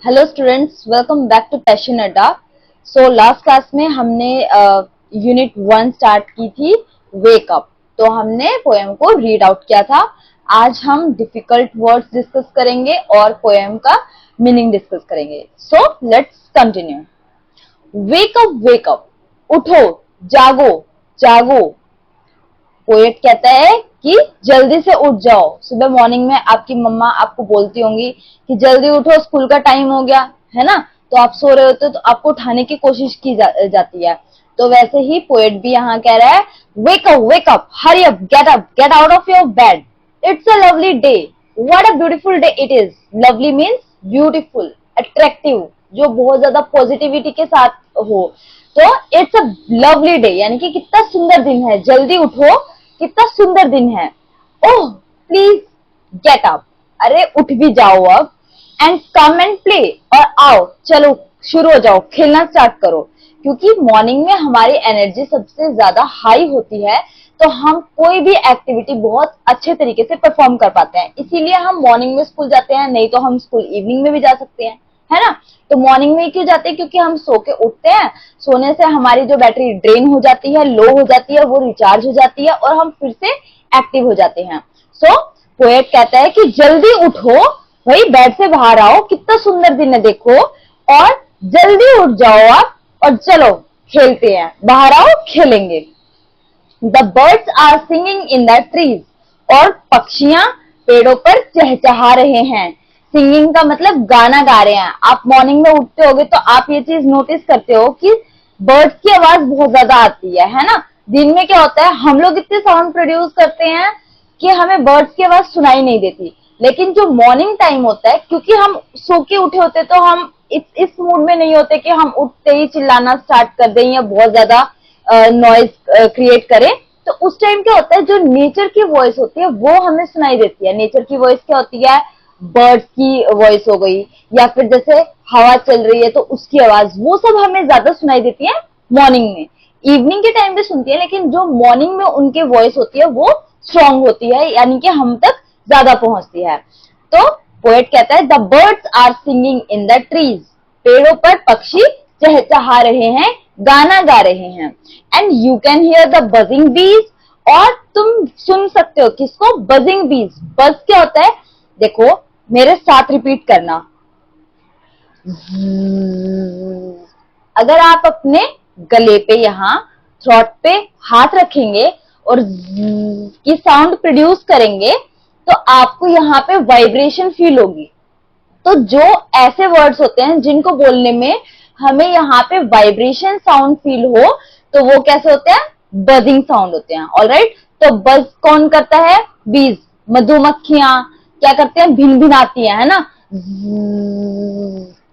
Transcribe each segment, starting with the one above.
Hello students, welcome back to Passion Adda. So last class में हमने unit 1 start की थी वेकअप। तो हमने पोएम को रीड आउट किया था। आज हम डिफिकल्ट वर्ड्स डिस्कस करेंगे और पोएम का मीनिंग डिस्कस करेंगे। So let's continue. Wake up wake up, उठो जागो जागो। पोएट कहता है कि जल्दी से उठ जाओ। सुबह मॉर्निंग में आपकी मम्मा आपको बोलती होंगी कि जल्दी उठो, स्कूल का टाइम हो गया है ना। तो आप सो रहे होते हो तो आपको उठाने की कोशिश की जाती है। तो वैसे ही पोएट भी यहाँ कह रहा है wake up, hurry up, get out of your bed. It's a lovely day, what a beautiful day it is. Lovely means beautiful, attractive, जो बहुत ज्यादा पॉजिटिविटी के साथ हो। तो इट्स अ लवली डे यानी कि कितना सुंदर दिन है, जल्दी उठो, कितना सुंदर दिन है। ओह प्लीज गेट अप, अरे उठ भी जाओ अब। एंड कम एंड प्ले, और आओ चलो शुरू हो जाओ, खेलना स्टार्ट करो। क्योंकि मॉर्निंग में हमारी एनर्जी सबसे ज्यादा हाई होती है, तो हम कोई भी एक्टिविटी बहुत अच्छे तरीके से परफॉर्म कर पाते हैं। इसीलिए हम मॉर्निंग में स्कूल जाते हैं, नहीं तो हम स्कूल इवनिंग में भी जा सकते हैं, है ना। तो मॉर्निंग में क्यों जाते हैं? क्योंकि हम सो के उठते हैं, सोने से हमारी जो बैटरी ड्रेन हो जाती है, लो हो जाती है, वो रिचार्ज हो जाती है और हम फिर से एक्टिव हो जाते हैं। सो पोएट कहता है कि जल्दी उठो भाई, बेड से बाहर आओ, कितना सुंदर दिन है देखो, और जल्दी उठ जाओ आप और चलो खेलते हैं, बाहर आओ खेलेंगे। The birds are singing in the trees, और पक्षियां पेड़ों पर चहचहा रहे हैं। सिंगिंग का मतलब गाना गा रहे हैं। आप मॉर्निंग में उठते होगे तो आप ये चीज नोटिस करते हो कि बर्ड्स की आवाज बहुत ज्यादा आती है ना। दिन में क्या होता है, हम लोग इतने साउंड प्रोड्यूस करते हैं कि हमें बर्ड्स की आवाज सुनाई नहीं देती। लेकिन जो मॉर्निंग टाइम होता है, क्योंकि हम सो के उठे होते तो हम इस मूड में नहीं होते कि हम उठते ही चिल्लाना स्टार्ट कर दें या बहुत ज्यादा नॉइज क्रिएट करें। तो उस टाइम क्या होता है, जो नेचर की वॉइस होती है वो हमें सुनाई देती है। नेचर की वॉइस क्या होती है? बर्ड्स की वॉइस हो गई, या फिर जैसे हवा चल रही है तो उसकी आवाज, वो सब हमें ज्यादा सुनाई देती है मॉर्निंग में। इवनिंग के टाइम भी सुनती है, लेकिन जो मॉर्निंग में उनकी वॉइस होती है वो स्ट्रांग होती है, यानी कि हम तक ज्यादा पहुंचती है। तो पोएट कहता है the birds are singing in the trees, पेड़ों पर पक्षी चहचहा रहे हैं, गाना गा रहे हैं। And you can hear the buzzing बीज, और तुम सुन सकते हो किसको? बजिंग बीज। बज क्या होता है? देखो मेरे साथ रिपीट करना। अगर आप अपने गले पे, यहाँ थ्रोट पे हाथ रखेंगे और की साउंड प्रोड्यूस करेंगे तो आपको यहाँ पे वाइब्रेशन फील होगी। तो जो ऐसे वर्ड्स होते हैं जिनको बोलने में हमें यहाँ पे वाइब्रेशन साउंड फील हो, तो वो कैसे होते हैं? बजिंग साउंड होते हैं। ऑलराइट, तो बज कौन करता है? बीज, मधुमक्खियां क्या करते हैं? भिन भिनाती है ना।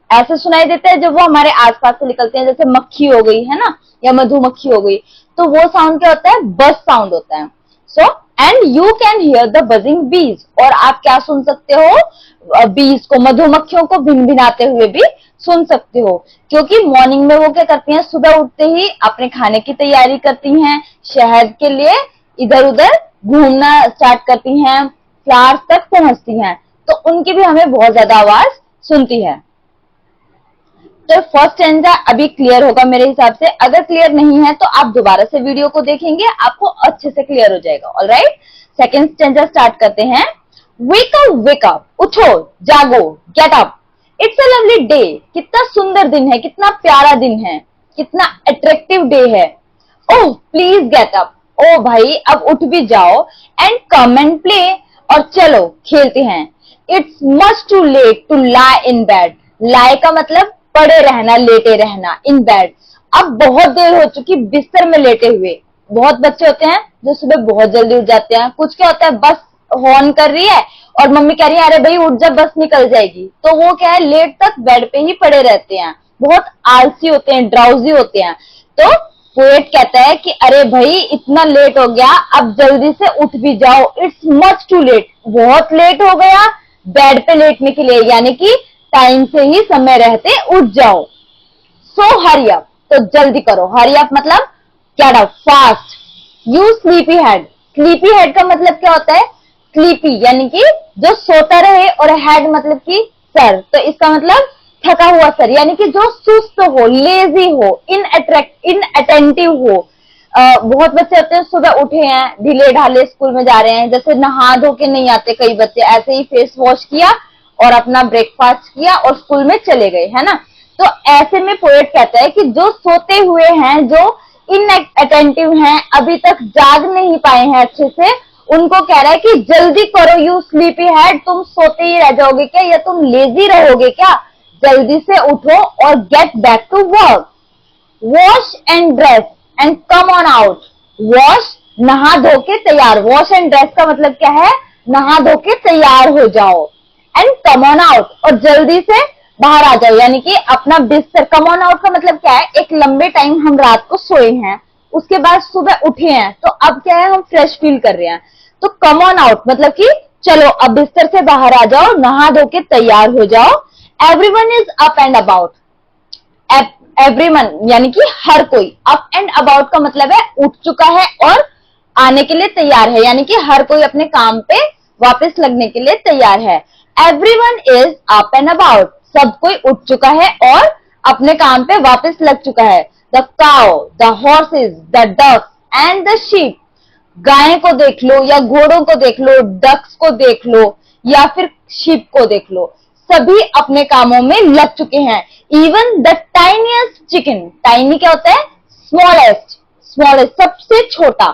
ऐसे सुनाई देता है जब वो हमारे आसपास से निकलते हैं, जैसे मक्खी हो गई है ना, या मधुमक्खी हो गई, तो वो साउंड क्या होता है? बज साउंड होता है। So and you can hear the buzzing बीज, और आप क्या सुन सकते हो? बीज को, मधुमक्खियों को भिनभिनाते हुए भी सुन सकते हो। क्योंकि मॉर्निंग में वो क्या करती हैं? सुबह उठते ही अपने खाने की तैयारी करती हैं, शहद के लिए इधर उधर घूमना स्टार्ट करती हैं, फ्लावर्स तक पहुंचती हैं, तो उनकी भी हमें बहुत ज्यादा आवाज सुनती है। तो फर्स्ट स्टैंजा अभी क्लियर होगा मेरे हिसाब से। अगर क्लियर नहीं है तो आप दोबारा से वीडियो को देखेंगे, आपको अच्छे से क्लियर हो जाएगा। ऑलराइट, सेकंड स्टैंजा स्टार्ट करते हैं। वेक अप, उठो जागो, get up, it's a lovely day, कितना सुंदर दिन है, कितना प्यारा दिन है, कितना अट्रैक्टिव डे है। ओह प्लीज गेट अप, ओ भाई अब उठ भी जाओ। एंड कम एंड प्ले, और चलो खेलते हैं। It's much too late to lie in bed, lie का मतलब पड़े रहना, लेटे रहना, इन बेड। अब बहुत देर हो चुकी बिस्तर में लेटे हुए। बहुत बच्चे होते हैं जो सुबह बहुत जल्दी उठ जाते हैं। कुछ क्या होता है, बस हॉर्न कर रही है और मम्मी कह रही है अरे भाई उठ जा, बस निकल जाएगी, तो वो क्या है, लेट तक बेड पे ही पड़े रहते हैं, बहुत आलसी होते हैं, ड्राउजी होते हैं। तो पोएट कहता है कि अरे भाई इतना लेट हो गया, अब जल्दी से उठ भी जाओ। इट्स मच टू लेट, बहुत लेट हो गया बेड पे लेटने के लिए, यानी कि टाइम से ही समय रहते उठ जाओ। सो हरी अप, तो जल्दी करो। हरी अप मतलब get up fast. You sleepy head, sleepy head का मतलब क्या होता है? स्लीपी यानी कि जो सोता रहे, और हेड मतलब कि सर, तो इसका मतलब थका हुआ सर, यानी कि जो सुस्त हो, लेजी हो, इनअटेंटिव हो। बहुत बच्चे होते हैं सुबह उठे हैं, ढीले ढाले स्कूल में जा रहे हैं, जैसे नहा धो के नहीं आते कई बच्चे, ऐसे ही फेस वॉश किया और अपना ब्रेकफास्ट किया और स्कूल में चले गए, है ना। तो ऐसे में पोएट कहता है कि जो सोते हुए हैं, जो इनअटेंटिव हैं, अभी तक जाग नहीं पाए हैं अच्छे से, उनको कह रहा है कि जल्दी करो यू स्लीपी हेड, तुम सोते ही रह जाओगे क्या, या तुम लेजी रहोगे क्या, जल्दी से उठो और get back to work. Wash and dress and come on out. Wash, नहा धो के तैयार, वॉश एंड ड्रेस का मतलब क्या है, नहा धो के तैयार हो जाओ, एंड कम ऑन आउट, और जल्दी से बाहर आ जाओ, यानी कि अपना बिस्तर। कम ऑन आउट का मतलब क्या है, एक लंबे टाइम हम रात को सोए हैं, उसके बाद सुबह उठे हैं, तो अब क्या है, हम फ्रेश फील कर रहे हैं, तो कम ऑन आउट मतलब कि चलो अब बिस्तर से बाहर आ जाओ, नहा धो के तैयार हो जाओ। Everyone is up and about. Everyone यानी कि हर कोई, अप एंड अबाउट का मतलब है उठ चुका है और आने के लिए तैयार है, यानी कि हर कोई अपने काम पे वापस लगने के लिए तैयार है। Everyone is up and about, सब कोई उठ चुका है और अपने काम पे वापस लग चुका है। The cow, the horses, the ducks and the sheep. गाय को देख लो या घोड़ों को देख लो, डक्स को देख लो या फिर शीप को देख लो, सभी अपने कामों में लग चुके हैं। Even the tiniest chicken, tiny क्या होता है, स्मॉलेस्ट, स्मॉलेस्ट सबसे छोटा।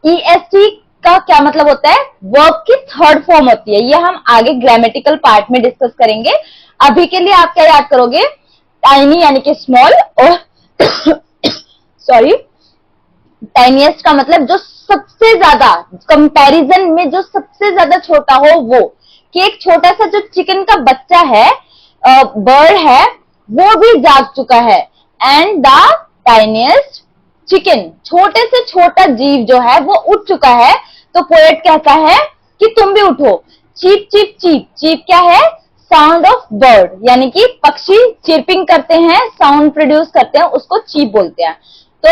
ईएसटी का क्या मतलब होता है, वर्ब की थर्ड फॉर्म होती है, ये हम आगे ग्रामेटिकल पार्ट में डिस्कस करेंगे। अभी के लिए आप क्या याद करोगे, टाइनी यानी कि स्मॉल, और सॉरी टाइनीएस्ट का मतलब जो सबसे ज्यादा, कंपैरिजन में जो सबसे ज्यादा छोटा हो वो, कि एक छोटा सा जो चिकन का बच्चा है, बर्ड है, वो भी जाग चुका है। एंड द टाइनीएस्ट चिकन, छोटे से छोटा जीव जो है वो उठ चुका है। तो पोएट कहता है कि तुम भी उठो। चीप चीप चीप, चीप क्या है, साउंड ऑफ बर्ड, यानी कि पक्षी चिरपिंग करते हैं, साउंड प्रोड्यूस करते हैं, उसको चीप बोलते हैं। तो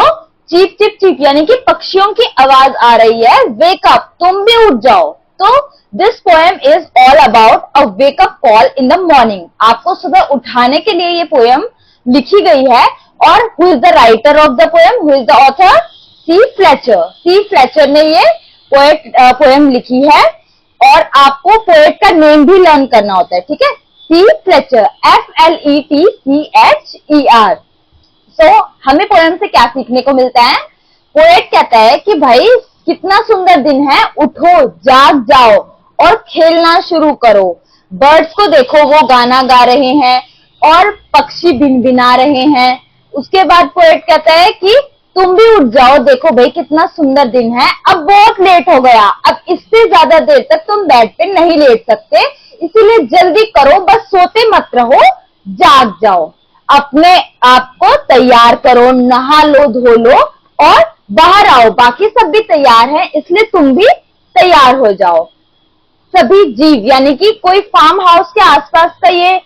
चीप चीप चीप यानी कि पक्षियों की आवाज आ रही है, वेक अप, तुम भी उठ जाओ। तो this poem is all about a wake up call in the morning. आपको सुबह उठाने के लिए ये पोएम लिखी गई है। और who is the writer of the poem, who is the author, C Fletcher. C Fletcher ने ये पोएम लिखी है। और आपको पोएट का नेम भी लर्न करना होता है, ठीक है, सी फ्लेचर, FLETCHER। सो हमें पोएम से क्या सीखने को मिलता है, पोएट कहता है कि भाई कितना सुंदर दिन है, उठो, जाग जाओ और खेलना शुरू करो। बर्ड्स को देखो, वो गाना गा रहे हैं और पक्षी भिनभिना रहे हैं। उसके बाद पोएट कहता है कि तुम भी उठ जाओ, देखो भाई कितना सुंदर दिन है, अब बहुत लेट हो गया, अब इससे ज्यादा देर तक तुम बेड पे नहीं लेट सकते, इसीलिए जल्दी करो, बस सोते मत रहो, जाग जाओ, अपने आप को तैयार करो, नहा लो, धो लो और बाहर आओ, बाकी सब भी तैयार हैं, इसलिए तुम भी तैयार हो जाओ। सभी जीव, यानी कि कोई फार्म हाउस के आसपास का ये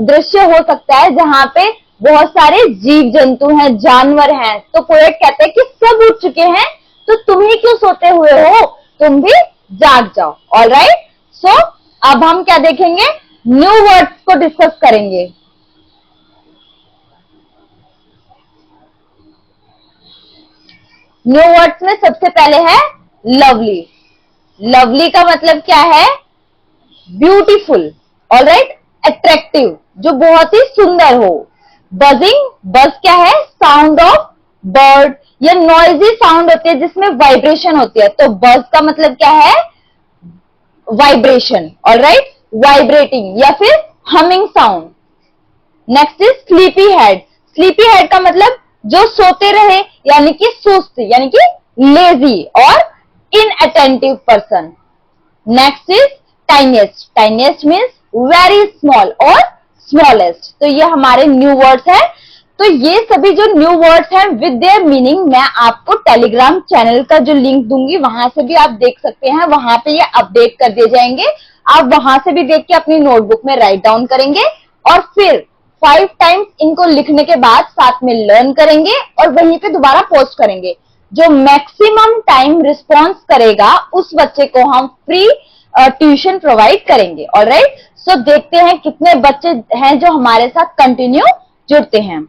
दृश्य हो सकता है जहां पे बहुत सारे जीव जंतु हैं, जानवर हैं। तो पोएट कहते हैं कि सब उठ चुके हैं, तो तुम ही क्यों सोते हुए हो, तुम भी जाग जाओ। ऑलराइट, सो अब हम क्या देखेंगे, न्यू वर्ड्स को डिस्कस करेंगे। न्यू वर्ड्स में सबसे पहले है लवली। लवली का मतलब क्या है, ब्यूटीफुल, ऑलराइट, अट्रैक्टिव, जो बहुत ही सुंदर हो। बजिंग, बज क्या है, साउंड ऑफ बर्ड, ये नॉइजी साउंड होती है जिसमें वाइब्रेशन होती है, तो बज का मतलब क्या है, वाइब्रेशन, ऑलराइट, वाइब्रेटिंग या फिर humming sound. Next is sleepy head. Sleepy head का मतलब जो सोते रहे, यानी कि सुस्त, यानी कि लेजी और inattentive person. Next is tiniest. Tiniest means very small और स्मॉलेस्ट। तो ये हमारे न्यू वर्ड्स हैं। तो ये सभी जो न्यू वर्ड्स हैं विद देयर मीनिंग मैं आपको टेलीग्राम चैनल का जो लिंक दूंगी, वहां से भी आप देख सकते हैं, वहां पे ये अपडेट कर दिए जाएंगे। आप वहां से भी देख के अपनी नोटबुक में राइट डाउन करेंगे और फिर 5 टाइम्स इनको लिखने के बाद साथ में लर्न करेंगे और वहीं पे दोबारा पोस्ट करेंगे। जो मैक्सिमम टाइम रिस्पॉन्स करेगा उस बच्चे को हम फ्री ट्यूशन प्रोवाइड करेंगे। ऑलराइट, सो देखते हैं कितने बच्चे हैं जो हमारे साथ कंटिन्यू जुड़ते हैं।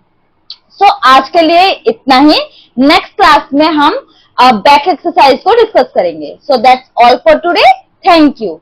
सो आज के लिए इतना ही। नेक्स्ट क्लास में हम बैक एक्सरसाइज को डिस्कस करेंगे। So that's all for today. Thank you.